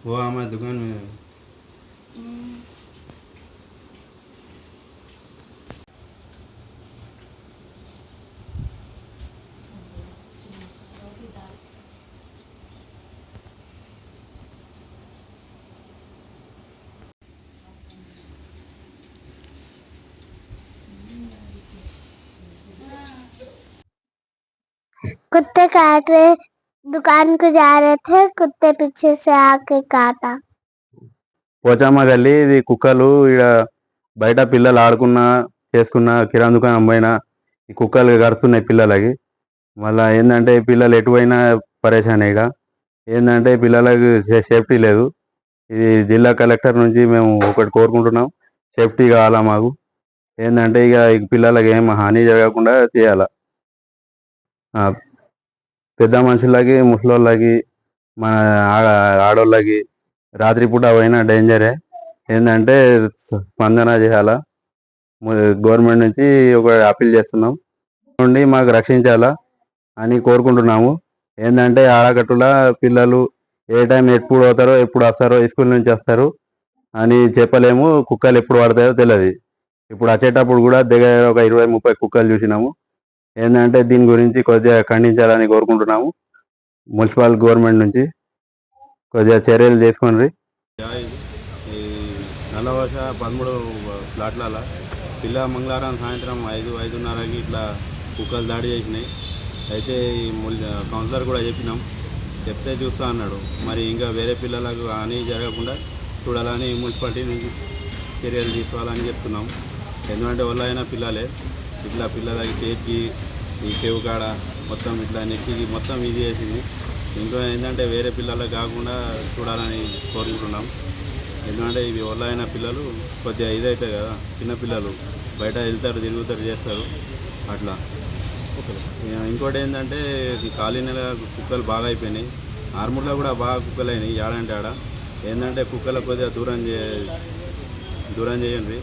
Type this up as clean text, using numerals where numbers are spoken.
वो हमारे दुकान में है। कुत्ते काट रहे, दुकान को जा रहे थे, कुत्ते पीछे से आके काटा। పోచమ్మ గల్లి ఇది కుక్కలు ఇడ బయట పిల్లలు ఆడుకున్నా చేసుకున్న కిరాణా దుకాణం పోయినా ఈ కుక్కలు కరుస్తున్నాయి పిల్లలకి. మళ్ళీ ఏంటంటే పిల్లలు ఎటు పోయినా పరేషాన్ ఇక ఏంటంటే పిల్లలకు సేఫ్టీ లేదు. ఇది జిల్లా కలెక్టర్ నుంచి మేము ఒకటి కోరుకుంటున్నాం, సేఫ్టీ కావాలా మాకు. ఏంటంటే ఇక పిల్లలకి ఏం హాని జరగకుండా చేయాలా. పెద్ద మనుషులకి, ముసలోళ్ళకి, మన ఆడోళ్ళకి రాత్రిపూట పోయినా డేంజరే. ఏంటంటే స్పందన చేయాలా. గవర్నమెంట్ నుంచి ఒక అప్పీల్ చేస్తున్నాం, నుండి మాకు రక్షించాలా అని కోరుకుంటున్నాము. ఏంటంటే ఆడకట్టుల పిల్లలు ఏ టైం ఎప్పుడు పోతారో ఎప్పుడు వస్తారో, స్కూల్ నుంచి వస్తారు అని చెప్పలేము. కుక్కలు ఎప్పుడు పడతాయో తెలియదు. ఇప్పుడు వచ్చేటప్పుడు కూడా దగ్గర ఒక 20-30 కుక్కలు చూసినాము. ఏంటంటే దీని గురించి కొద్దిగా ఖండించాలని కోరుకుంటున్నాము. మున్సిపల్ గవర్నమెంట్ నుంచి కొద్దిగా చర్యలు తీసుకొని ఈ నల్లవర్ష 13 ఫ్లాట్ల పిల్ల మంగళవారం సాయంత్రం 5-5:30కి ఇట్లా కుక్కలు దాడి చేసినాయి. అయితే ఈ కౌన్సిలర్ కూడా చెప్పినాం, చెప్తే చూస్తా అన్నాడు. మరి ఇంకా వేరే పిల్లలకు హాని జరగకుండా చూడాలని మున్సిపాలిటీ నుంచి చర్యలు తీసుకోవాలని చెప్తున్నాం. ఎందుకంటే వాళ్ళైనా పిల్లలే, ఇట్లా పిల్లలకి చేతికి ఈ చెవు కాడ మొత్తం ఇట్లా నెక్కికి మొత్తం ఇది చేసింది. ఇంట్లో ఏంటంటే వేరే పిల్లలకు కాకుండా చూడాలని కోరుకుంటున్నాం. ఎందుకంటే ఇవి వాళ్ళైన పిల్లలు కొద్దిగా ఇదవుతాయి కదా, చిన్నపిల్లలు బయట వెళ్తారు, తిరుగుతారు, చేస్తారు అట్లా. ఇంకోటి ఏంటంటే కాలనీల కుక్కలు బాగా అయిపోయినాయి. ఆర్మూర్లో కూడా బాగా కుక్కలు అయినాయి. ఆడంటే ఆడ ఏంటంటే కుక్కలకు కొద్దిగా దూరం చేయండి.